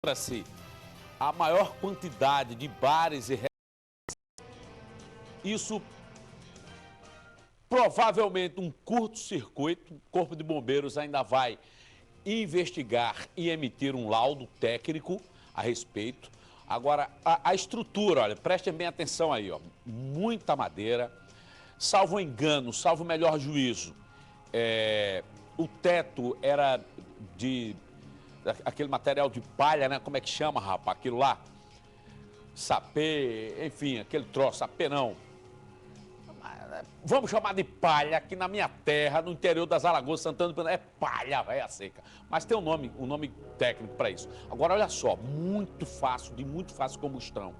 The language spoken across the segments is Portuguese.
Encontra-se a maior quantidade de bares e isso provavelmente um curto-circuito. O Corpo de Bombeiros ainda vai investigar e emitir um laudo técnico a respeito. Agora, a estrutura, olha, prestem bem atenção aí, ó, muita madeira, salvo engano, salvo melhor juízo, o teto era de aquele material de palha, né? Como é que chama, rapaz? Aquilo lá? Sapê, enfim, aquele troço, sapê não. Vamos chamar de palha, aqui na minha terra, no interior das Alagoas, Santana do Pernambuco, é palha, véia seca. Mas tem um nome técnico para isso. Agora, olha só, muito fácil, de muito fácil combustão.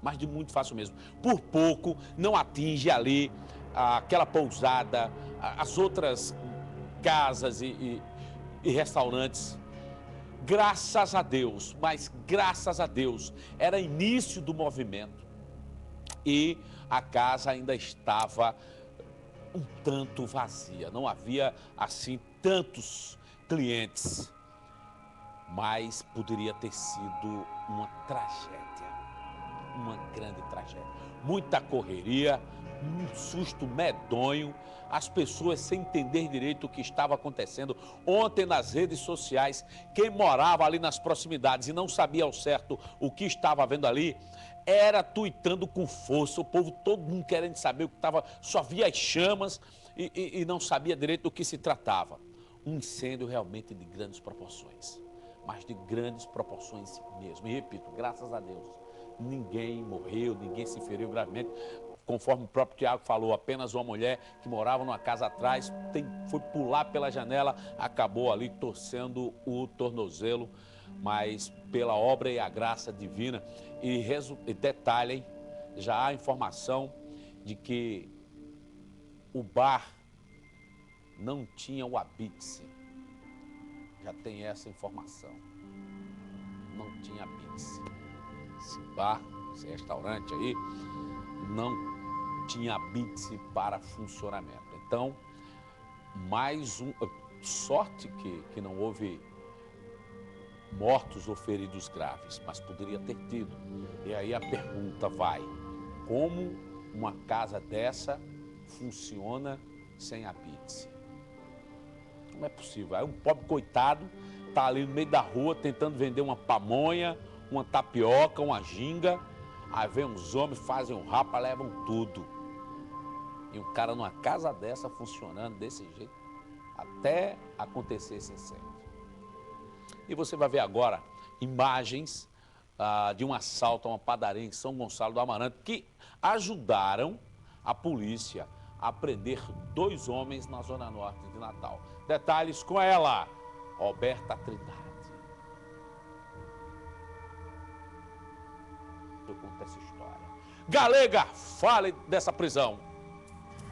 Mas de muito fácil mesmo. Por pouco, não atinge ali aquela pousada, as outras casas e restaurantes. Graças a Deus, mas graças a Deus, era início do movimento e a casa ainda estava um tanto vazia. Não havia, assim, tantos clientes, mas poderia ter sido uma tragédia, uma grande tragédia. Muita correria, um susto medonho, as pessoas sem entender direito o que estava acontecendo. Ontem nas redes sociais, quem morava ali nas proximidades e não sabia ao certo o que estava vendo ali, era tuitando com força, o povo todo mundo querendo saber o que estava, só via as chamas e não sabia direito do que se tratava. Um incêndio realmente de grandes proporções, mas de grandes proporções mesmo. E repito, graças a Deus, ninguém morreu, ninguém se feriu gravemente. Conforme o próprio Tiago falou, apenas uma mulher que morava numa casa atrás, foi pular pela janela, acabou ali torcendo o tornozelo, mas pela obra e a graça divina. E detalhem, já há informação de que o bar não tinha o habite-se. Já tem essa informação. Não tinha habite-se. Esse bar, esse restaurante aí, não tinha habite-se para funcionamento. Então, mais um... Sorte que não houve mortos ou feridos graves, mas poderia ter tido. E aí a pergunta vai: como uma casa dessa funciona sem habite-se? Não é possível. Aí um pobre coitado está ali no meio da rua tentando vender uma pamonha, uma tapioca, uma ginga. Aí vem uns homens, fazem um rapa, levam tudo. E um cara numa casa dessa funcionando desse jeito, até acontecer esse incêndio. E você vai ver agora imagens de um assalto a uma padaria em São Gonçalo do Amarante, que ajudaram a polícia a prender 2 homens na zona norte de Natal. Detalhes com ela, Roberta Trindade. Eu conto essa história. Galega, fale dessa prisão.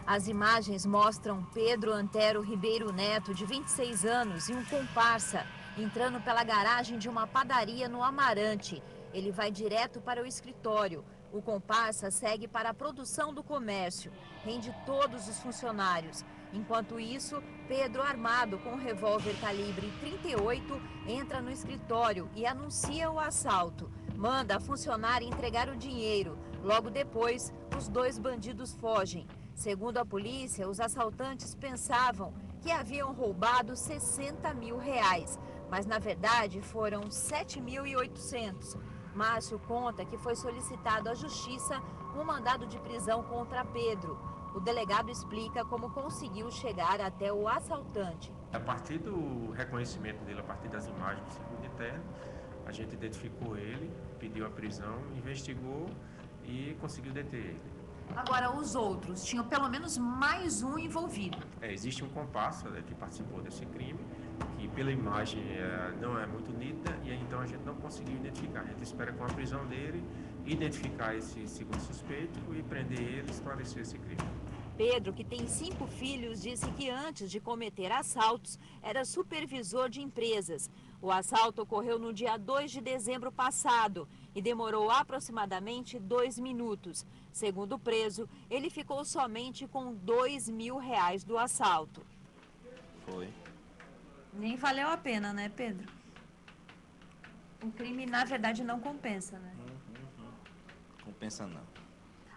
As imagens mostram Pedro Antero Ribeiro Neto, de 26 anos, e um comparsa, entrando pela garagem de uma padaria no Amarante. Ele vai direto para o escritório. O comparsa segue para a produção do comércio, rende todos os funcionários. Enquanto isso, Pedro, armado com um revólver calibre 38, entra no escritório e anuncia o assalto. Manda a funcionária entregar o dinheiro. Logo depois, os 2 bandidos fogem. Segundo a polícia, os assaltantes pensavam que haviam roubado R$60 mil, mas na verdade foram 7.800. Márcio conta que foi solicitado à justiça um mandado de prisão contra Pedro. O delegado explica como conseguiu chegar até o assaltante. A partir do reconhecimento dele, a partir das imagens do circuito interno, a gente identificou ele, pediu a prisão, investigou e conseguiu deter ele. Agora, os outros, tinham pelo menos mais um envolvido. Existe um comparsa, né, que participou desse crime, que pela imagem não é muito nítida, e então a gente não conseguiu identificar. A gente espera com a prisão dele identificar esse segundo suspeito e prender ele e esclarecer esse crime. Pedro, que tem 5 filhos, disse que antes de cometer assaltos era supervisor de empresas. O assalto ocorreu no dia 2 de dezembro passado e demorou aproximadamente 2 minutos. Segundo o preso, ele ficou somente com R$2 mil do assalto. Foi. Nem valeu a pena, né, Pedro? O crime, na verdade, não compensa, né? Compensa não.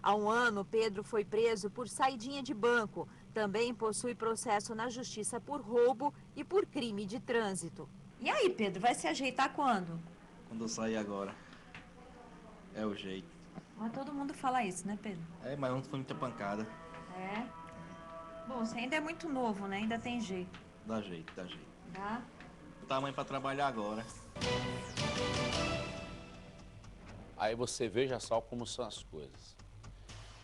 Há um ano, Pedro foi preso por saidinha de banco. Também possui processo na justiça por roubo e por crime de trânsito. E aí, Pedro, vai se ajeitar quando? Quando eu sair agora, é o jeito. Mas todo mundo fala isso, né, Pedro? É, mas ontem foi muita pancada. É. Bom, você ainda é muito novo, né? Ainda tem jeito. Dá jeito, dá jeito. Tá? Botar a mãe pra trabalhar agora. Aí você veja só como são as coisas.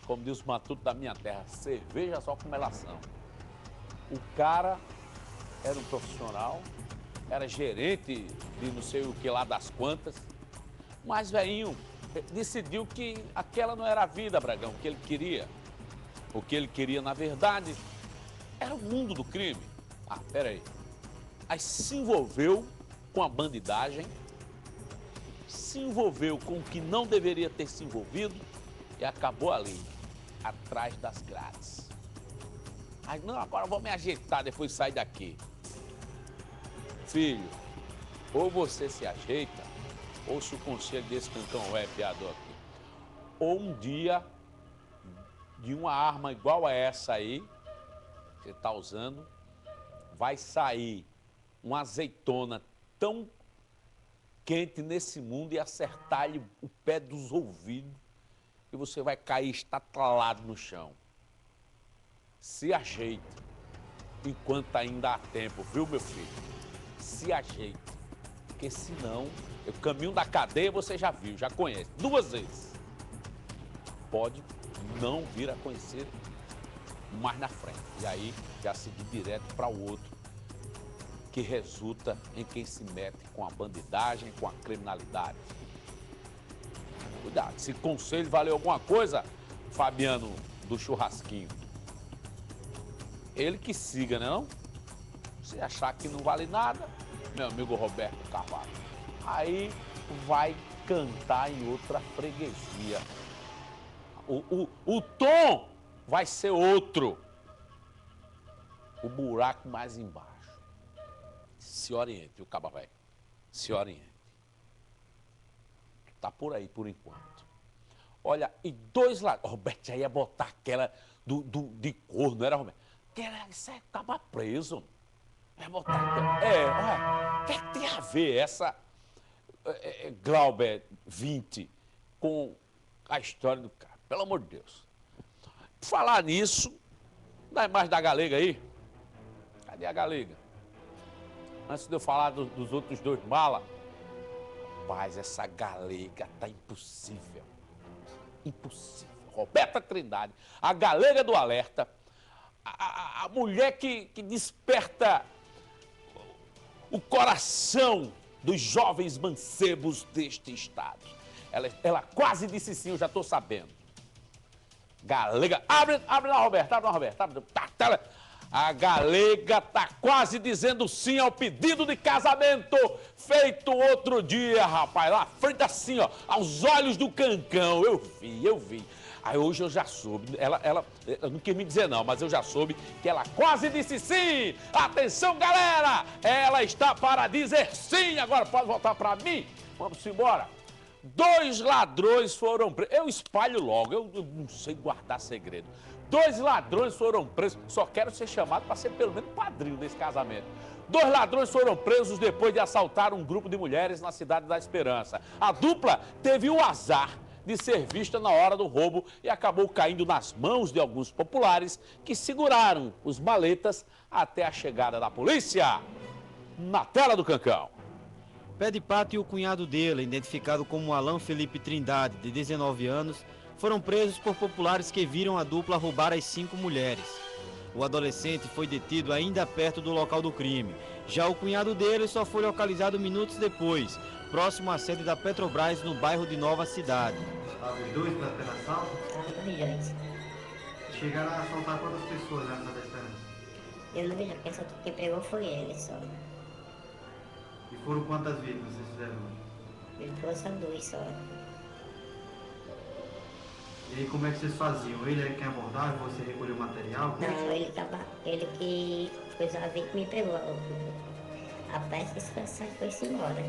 Como diz o matuto da minha terra, você veja só como elas são. O cara era um profissional, era gerente de não sei o que lá das quantas, mas velhinho decidiu que aquela não era a vida, Bragão, que ele queria. O que ele queria, na verdade, era o mundo do crime. Ah, peraí. Aí se envolveu com a bandidagem, se envolveu com o que não deveria ter se envolvido e acabou ali, atrás das grades. Aí, não, agora eu vou me ajeitar, depois sair daqui. Filho, ou você se ajeita, ou se o conselho desse cancão é piador aqui. Ou um dia, de uma arma igual a essa aí, que você está usando, vai sair uma azeitona tão quente nesse mundo e acertar-lhe o pé dos ouvidos e você vai cair estatalado no chão. Se ajeite enquanto ainda há tempo, viu, meu filho? Se ajeite, porque senão o caminho da cadeia você já viu, já conhece, 2 vezes. Pode não vir a conhecer mais na frente. E aí já seguir direto para o outro, que resulta em quem se mete com a bandidagem, com a criminalidade. Cuidado, se conselho valeu alguma coisa, Fabiano do churrasquinho, ele que siga, né não? Se achar que não vale nada, meu amigo Roberto Carvalho, aí vai cantar em outra freguesia. O tom vai ser outro. O buraco mais embaixo. Se oriente, viu, caba velho? Se oriente. Tá por aí, por enquanto. Olha, e 2 ladrões. Roberto já ia botar aquela de cor, não era, Roberto? Isso é caba preso. Ia botar aquela. Olha, o que é que tem a ver essa Glauber 20 com a história do cara? Pelo amor de Deus. Por falar nisso, dá mais da galega aí. Cadê a galega? Antes de eu falar dos outros 2 malas, rapaz, essa galega tá impossível. Impossível. Roberta Trindade, a galega do alerta, a mulher que desperta o coração dos jovens mancebos deste estado. Ela quase disse sim, eu já estou sabendo. Galega, abre lá, Roberto, abre lá, Roberto. A galega tá quase dizendo sim ao pedido de casamento feito outro dia, rapaz, lá à frente assim, ó, aos olhos do cancão. Eu vi. Aí hoje eu já soube, ela não quis me dizer não, mas eu já soube que ela quase disse sim. Atenção, galera, ela está para dizer sim. Agora pode voltar para mim, vamos embora. 2 ladrões foram presos. Eu espalho logo, eu não sei guardar segredo. 2 ladrões foram presos. Só quero ser chamado para ser pelo menos padrinho desse casamento. 2 ladrões foram presos depois de assaltar um grupo de mulheres na cidade da Esperança. A dupla teve o azar de ser vista na hora do roubo e acabou caindo nas mãos de alguns populares que seguraram os maletas até a chegada da polícia. Na tela do Cancão. Pé de Pato e o cunhado dele, identificado como Alan Felipe Trindade, de 19 anos, foram presos por populares que viram a dupla roubar as 5 mulheres. O adolescente foi detido ainda perto do local do crime. Já o cunhado dele só foi localizado minutos depois, próximo à sede da Petrobras, no bairro de Nova Cidade. Os 2 pela assalto? Milhões. Chegaram a assaltar quantas pessoas nessa da Esperança? Eu não vi, porque só quem pegou foi ele só. E foram quantas vítimas vocês fizeram? Ele trouxe a 2 só. E aí como é que vocês faziam? Ele é quem abordava, você recolheu o material? Não, ele que fez a vítima e pegou a peça e foi-se embora.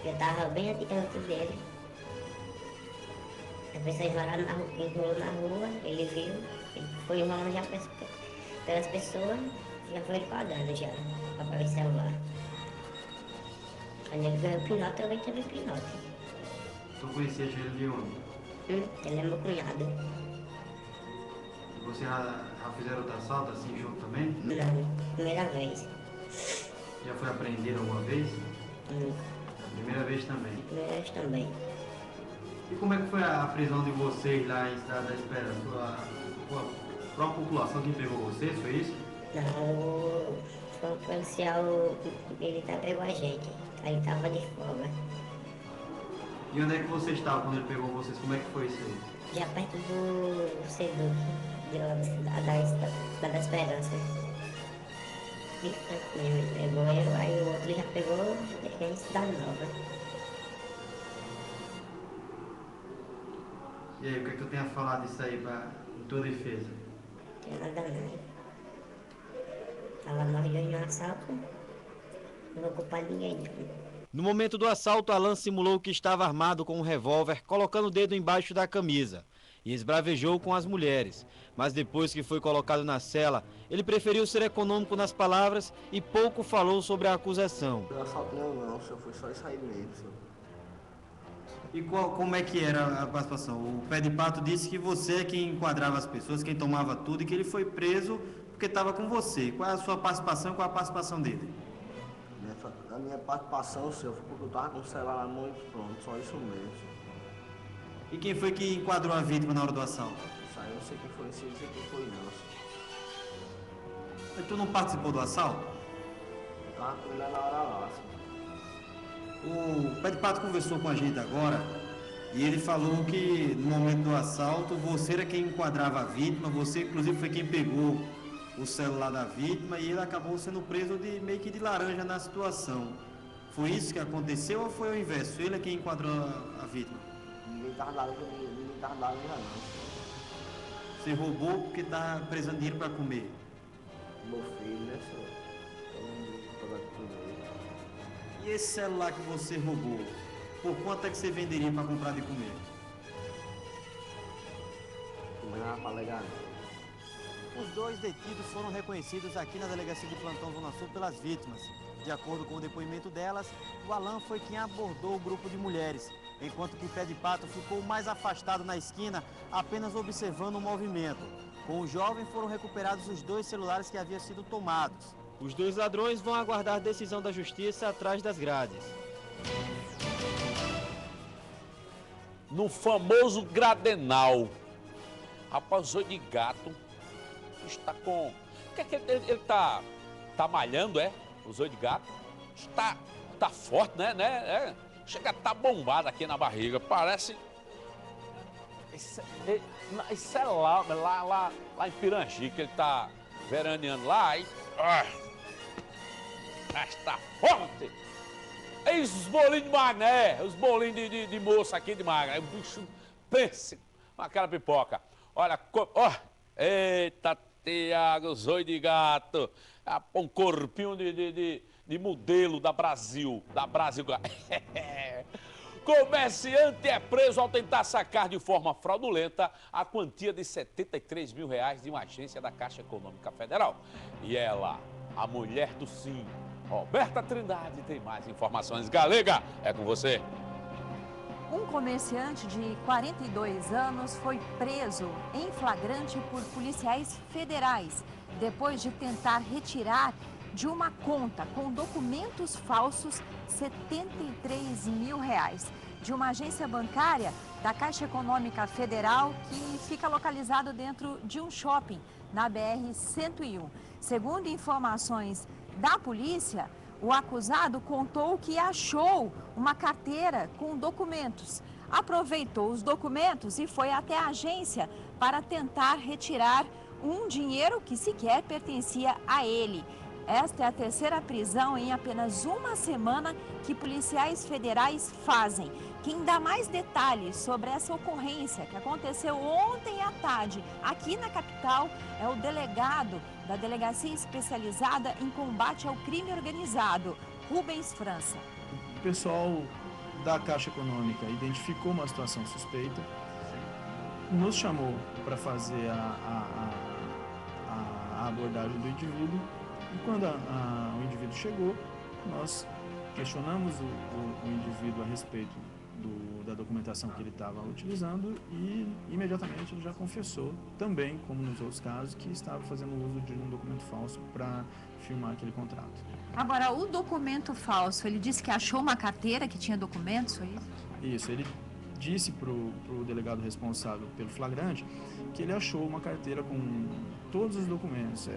Eu tava bem adiante dele. A pessoa enrolou na rua, ele viu, ele foi enrolando já pelas pessoas, já foi enquadrando já, pra pegar o celular. Quando ele ganhou o pinote, eu também pinote. Tu conhecias ele de onde? Ele é meu cunhado. Você já fizeram outro assalto assim junto também? Não, primeira vez. Já foi apreendido alguma vez? Nunca. Primeira vez também. Primeira vez também. E como é que foi a prisão de vocês lá em Cidade da Esperança? A própria população que pegou vocês, foi isso? Não, foi um policial militar pegou a gente. Aí tava de folga. E onde é que vocês estavam quando ele pegou vocês? Como é que foi isso aí? Já perto do Seduc, de lá da Esperança. Bem tranquilo, ele pegou eu, aí o outro já pegou em Cidade Nova. E aí, o que é que tu tem a falar disso aí em tua defesa? Não tem nada não. Tava nós dois no assalto, não vou culpar ninguém não. No momento do assalto, Alan simulou que estava armado com um revólver, colocando o dedo embaixo da camisa e esbravejou com as mulheres. Mas depois que foi colocado na cela, ele preferiu ser econômico nas palavras e pouco falou sobre a acusação. Eu assaltei não, senhor, foi só isso aí mesmo, senhor. E como é que era a participação? O Pé de Pato disse que você é quem enquadrava as pessoas, quem tomava tudo e que ele foi preso porque estava com você. Qual é a sua participação e qual é a participação dele? A minha participação, senhor, foi porque eu tava com o celular na mão e pronto, só isso mesmo, senhor. E quem foi que enquadrou a vítima na hora do assalto? Isso aí eu não sei quem foi, não sei dizer quem foi não, senhor. Mas tu não participou do assalto? Eu tava com ele na hora lá, senhor. O Pé de Pato conversou com a gente agora e ele falou que no momento do assalto você era quem enquadrava a vítima, você inclusive foi quem pegou o celular da vítima e ele acabou sendo preso meio que de laranja na situação. Foi isso que aconteceu ou foi o inverso? Ele é quem enquadrou a vítima? Ninguém tava laranja não, senhor. Você roubou porque tá precisando de dinheiro para comer. Meu filho, né, senhor? Eu não tô comer. E esse celular que você roubou, por quanto é que você venderia para comprar de comer? Não era pra alegar não. Os dois detidos foram reconhecidos aqui na Delegacia de Plantão Zona Sul pelas vítimas. De acordo com o depoimento delas, o Alan foi quem abordou o grupo de mulheres, enquanto que Pé de Pato ficou mais afastado na esquina, apenas observando o movimento. Com o jovem foram recuperados os dois celulares que haviam sido tomados. Os dois ladrões vão aguardar decisão da justiça atrás das grades. No famoso Gradenal, rapaz, o Zóio de Gato está com... Ele tá malhando, é? O Zóio de Gato está forte, né? Chega a estar bombado aqui na barriga, parece... Isso é lá em Pirangi, que ele tá veraneando lá e... Está forte! É isso, os bolinhos de magné, os bolinhos de moça aqui de magné. O bicho, pense com aquela pipoca. Olha, eita, Tiago, Zóio de Gato. Um corpinho de modelo da Brasil. Comerciante é preso ao tentar sacar de forma fraudulenta a quantia de R$73 mil de uma agência da Caixa Econômica Federal. E ela, a mulher do Sim, Roberta Trindade, tem mais informações. Galega, é com você. Um comerciante de 42 anos foi preso em flagrante por policiais federais depois de tentar retirar de uma conta com documentos falsos R$73 mil de uma agência bancária da Caixa Econômica Federal que fica localizado dentro de um shopping na BR-101. Segundo informações da polícia, o acusado contou que achou uma carteira com documentos. Aproveitou os documentos e foi até a agência para tentar retirar um dinheiro que sequer pertencia a ele. Esta é a terceira prisão em apenas uma semana que policiais federais fazem. Quem dá mais detalhes sobre essa ocorrência que aconteceu ontem à tarde aqui na capital é o delegado da Delegacia Especializada em Combate ao Crime Organizado, Rubens França. O pessoal da Caixa Econômica identificou uma situação suspeita, nos chamou para fazer a abordagem do indivíduo, e quando o indivíduo chegou, nós questionamos o indivíduo a respeito da documentação que ele estava utilizando e imediatamente ele já confessou, também como nos outros casos, que estava fazendo uso de um documento falso para firmar aquele contrato. Agora, o documento falso, ele disse que achou uma carteira que tinha documentos, foi isso? Isso, ele disse para o delegado responsável pelo flagrante que ele achou uma carteira com todos os documentos,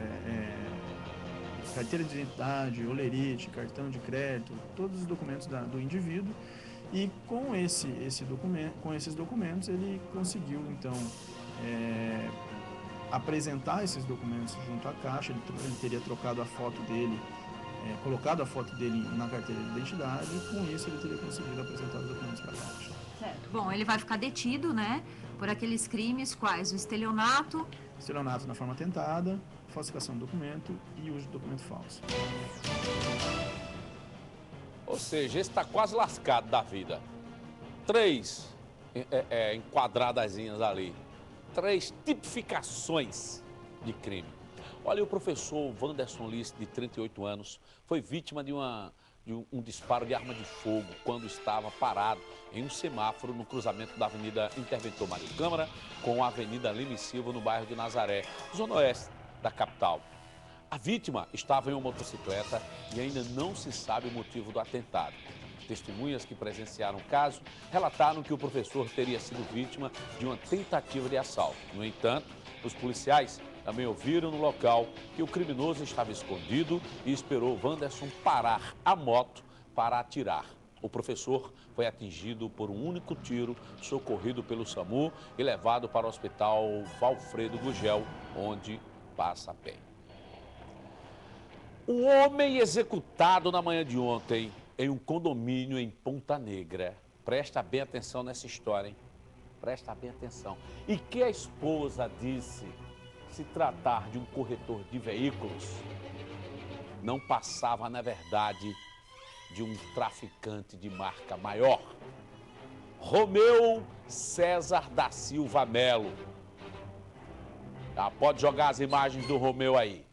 carteira de identidade, holerite, cartão de crédito, todos os documentos do indivíduo, e com esses documentos ele conseguiu então apresentar esses documentos junto à Caixa. Ele teria trocado a foto dele, colocado a foto dele na carteira de identidade, e com isso ele teria conseguido apresentar os documentos para a Caixa. Certo. Bom, ele vai ficar detido, né, por aqueles crimes quais? O estelionato Na forma tentada, falsificação do documento e uso de documento falso. Ou seja, esse está quase lascado da vida. 3 enquadradazinhas ali. 3 tipificações de crime. Olha, o professor Wanderson Lisse, de 38 anos, foi vítima de um disparo de arma de fogo quando estava parado em um semáforo no cruzamento da Avenida Interventor Mário Câmara com a Avenida Lima e Silva, no bairro de Nazaré, zona oeste da capital. A vítima estava em uma motocicleta e ainda não se sabe o motivo do atentado. Testemunhas que presenciaram o caso relataram que o professor teria sido vítima de uma tentativa de assalto. No entanto, os policiais também ouviram no local que o criminoso estava escondido e esperou Wanderson parar a moto para atirar. O professor foi atingido por um único tiro, socorrido pelo SAMU e levado para o hospital Valfredo Gugel, onde passa bem. Um homem executado na manhã de ontem em um condomínio em Ponta Negra. Presta bem atenção nessa história, hein? Presta bem atenção. E que a esposa disse se tratar de um corretor de veículos, não passava, na verdade, de um traficante de marca maior. Romeu César da Silva Melo. Pode jogar as imagens do Romeu aí.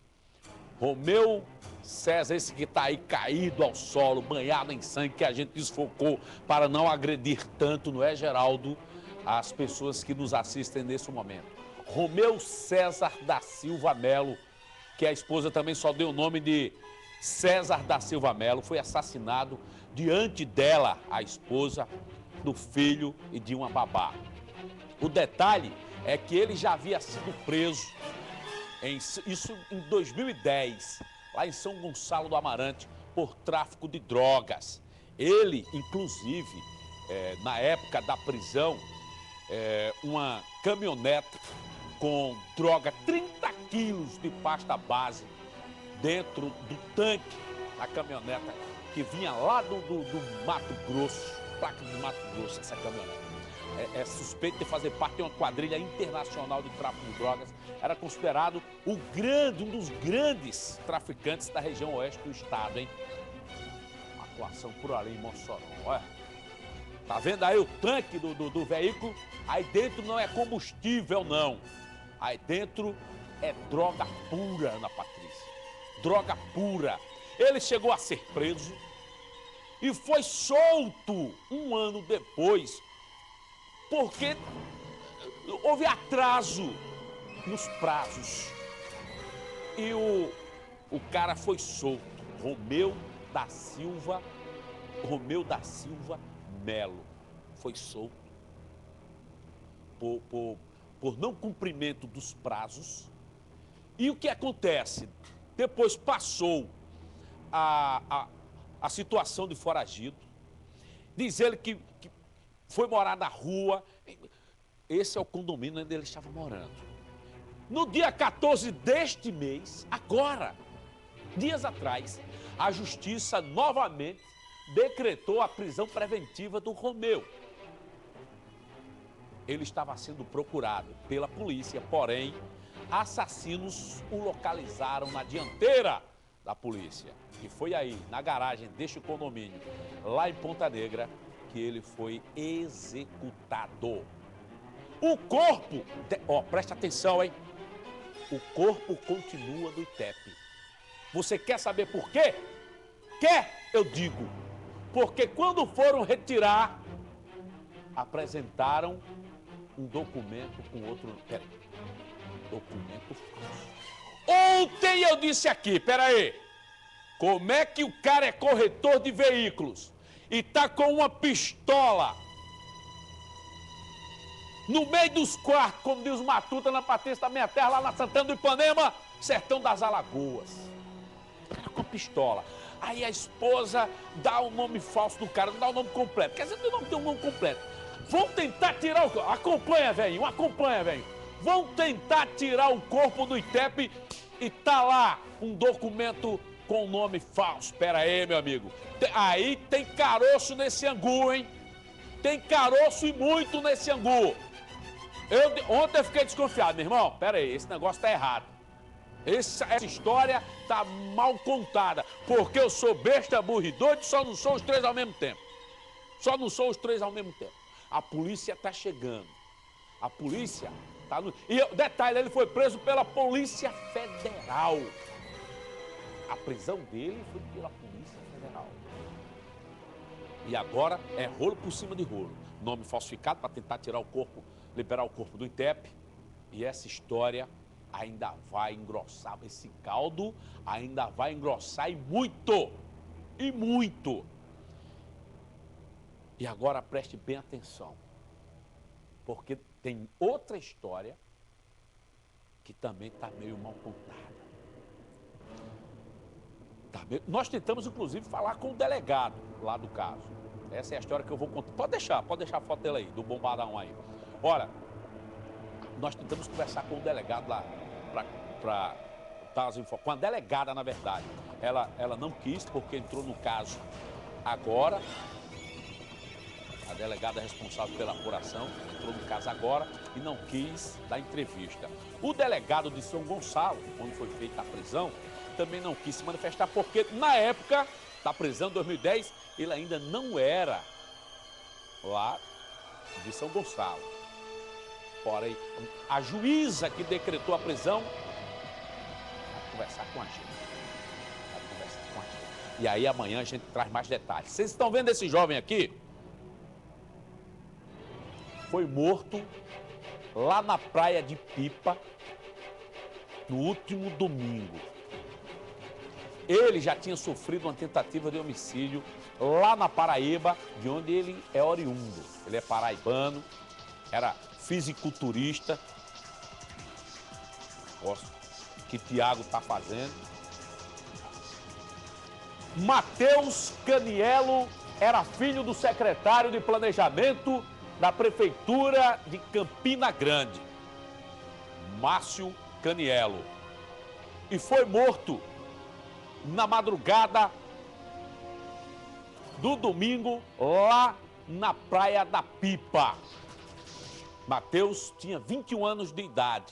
Romeu César, esse que está aí caído ao solo, banhado em sangue, que a gente desfocou para não agredir tanto, não é, Geraldo, as pessoas que nos assistem nesse momento. Romeu César da Silva Melo, que a esposa também só deu o nome de César da Silva Melo, foi assassinado diante dela, a esposa, do filho e de uma babá. O detalhe é que ele já havia sido preso, isso em 2010, lá em São Gonçalo do Amarante, por tráfico de drogas. Ele, inclusive, na época da prisão, uma caminhonete com droga, 30 quilos de pasta base dentro do tanque da caminhonete que vinha lá do Mato Grosso, placa do Mato Grosso, essa caminhonete. É suspeito de fazer parte de uma quadrilha internacional de tráfico de drogas. Era considerado um dos grandes traficantes da região oeste do estado, hein? Uma atuação por ali em Mossoró, olha. Tá vendo aí o tanque do veículo? Aí dentro não é combustível, não. Aí dentro é droga pura, Ana Patrícia. Droga pura. Ele chegou a ser preso e foi solto um ano depois, porque houve atraso nos prazos. E o cara foi solto. Romeu da Silva Melo foi solto por não cumprimento dos prazos. E o que acontece? Depois passou a situação de foragido. Diz ele que foi morar na rua. Esse é o condomínio onde ele estava morando. No dia 14 deste mês, agora, dias atrás, a justiça novamente decretou a prisão preventiva do Romeu. Ele estava sendo procurado pela polícia, porém, assassinos o localizaram na dianteira da polícia, que foi aí, na garagem deste condomínio, lá em Ponta Negra, que ele foi executado. O corpo, presta atenção, hein? O corpo continua no ITEP. Você quer saber por quê? Quer, eu digo. Porque quando foram retirar, apresentaram um documento com outro... Peraí. Documento falso. Ontem eu disse aqui, peraí. Como é que o cara é corretor de veículos e tá com uma pistola no meio dos quartos, como diz o Matuta, na Patrícia da minha terra, lá na Santana do Ipanema, sertão das Alagoas. Tá com a pistola. Aí a esposa dá o nome falso do cara, não dá o nome completo. Quer dizer, não tem um nome completo. Vão tentar tirar o corpo. Acompanha, velho, acompanha, velho. Vão tentar tirar o corpo do ITEP e tá lá um documento com nome falso. Pera aí, meu amigo. Aí tem caroço nesse angu, hein? Tem caroço e muito nesse angu. Ontem eu fiquei desconfiado, meu irmão. Pera aí, esse negócio tá errado. Essa história tá mal contada. Porque eu sou besta, burro e doido, só não sou os três ao mesmo tempo. Só não sou os três ao mesmo tempo. A polícia tá chegando. A polícia tá no... E detalhe, ele foi preso pela Polícia Federal. A prisão dele foi pela Polícia Federal. E agora é rolo por cima de rolo. Nome falsificado para tentar tirar o corpo, liberar o corpo do ITEP. E essa história ainda vai engrossar, esse caldo ainda vai engrossar e muito. E muito. E agora preste bem atenção. Porque tem outra história que também está meio mal contada. Nós tentamos, inclusive, falar com o delegado lá do caso. Essa é a história que eu vou contar. Pode deixar a foto dele aí, do bombadão aí. Olha, nós tentamos conversar com o delegado lá, para dar as informações. Com a delegada, na verdade. Ela não quis, porque entrou no caso agora. A delegada responsável pela apuração entrou no caso agora e não quis dar entrevista. O delegado de São Gonçalo, onde foi feita a prisão, também não quis se manifestar, porque na época da prisão, 2010, ele ainda não era lá de São Gonçalo. Porém, a juíza que decretou a prisão vai conversar com a gente. E aí amanhã a gente traz mais detalhes. Vocês estão vendo esse jovem aqui? Foi morto lá na praia de Pipa no último domingo. Ele já tinha sofrido uma tentativa de homicídio lá na Paraíba, de onde ele é oriundo. Ele é paraibano, era fisiculturista. Gosto que Tiago está fazendo. Matheus Canielo era filho do secretário de Planejamento da Prefeitura de Campina Grande, Márcio Canielo. E foi morto na madrugada do domingo, lá na Praia da Pipa. Matheus tinha 21 anos de idade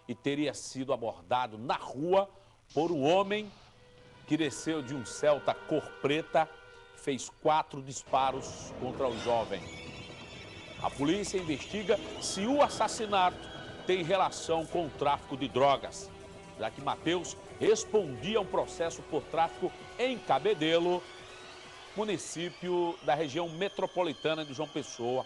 e teria sido abordado na rua por um homem que desceu de um Celta cor preta, fez 4 disparos contra o jovem. A polícia investiga se o assassinato tem relação com o tráfico de drogas, já que Matheus respondia a um processo por tráfico em Cabedelo, município da região metropolitana de João Pessoa,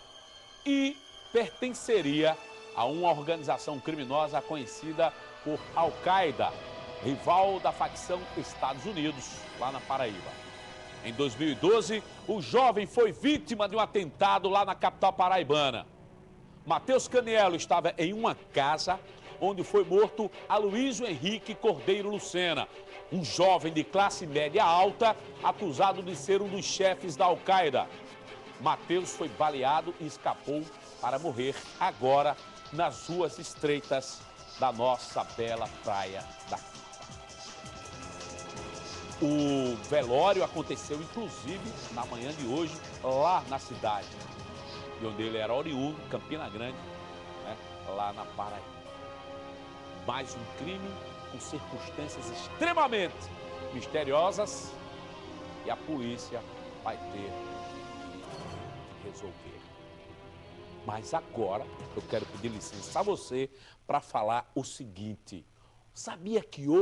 e pertenceria a uma organização criminosa conhecida por Al-Qaeda, rival da facção Estados Unidos, lá na Paraíba. Em 2012, o jovem foi vítima de um atentado lá na capital paraibana. Matheus Canielo estava em uma casa onde foi morto Aloysio Henrique Cordeiro Lucena, um jovem de classe média alta, acusado de ser um dos chefes da Al-Qaeda. Matheus foi baleado e escapou para morrer agora nas ruas estreitas da nossa bela praia da Pipa. O velório aconteceu, inclusive, na manhã de hoje, lá na cidade, de onde ele era oriundo, Campina Grande, né, lá na Paraíba. Mais um crime com circunstâncias extremamente misteriosas e a polícia vai ter que resolver. Mas agora eu quero pedir licença a você para falar o seguinte. Sabia que hoje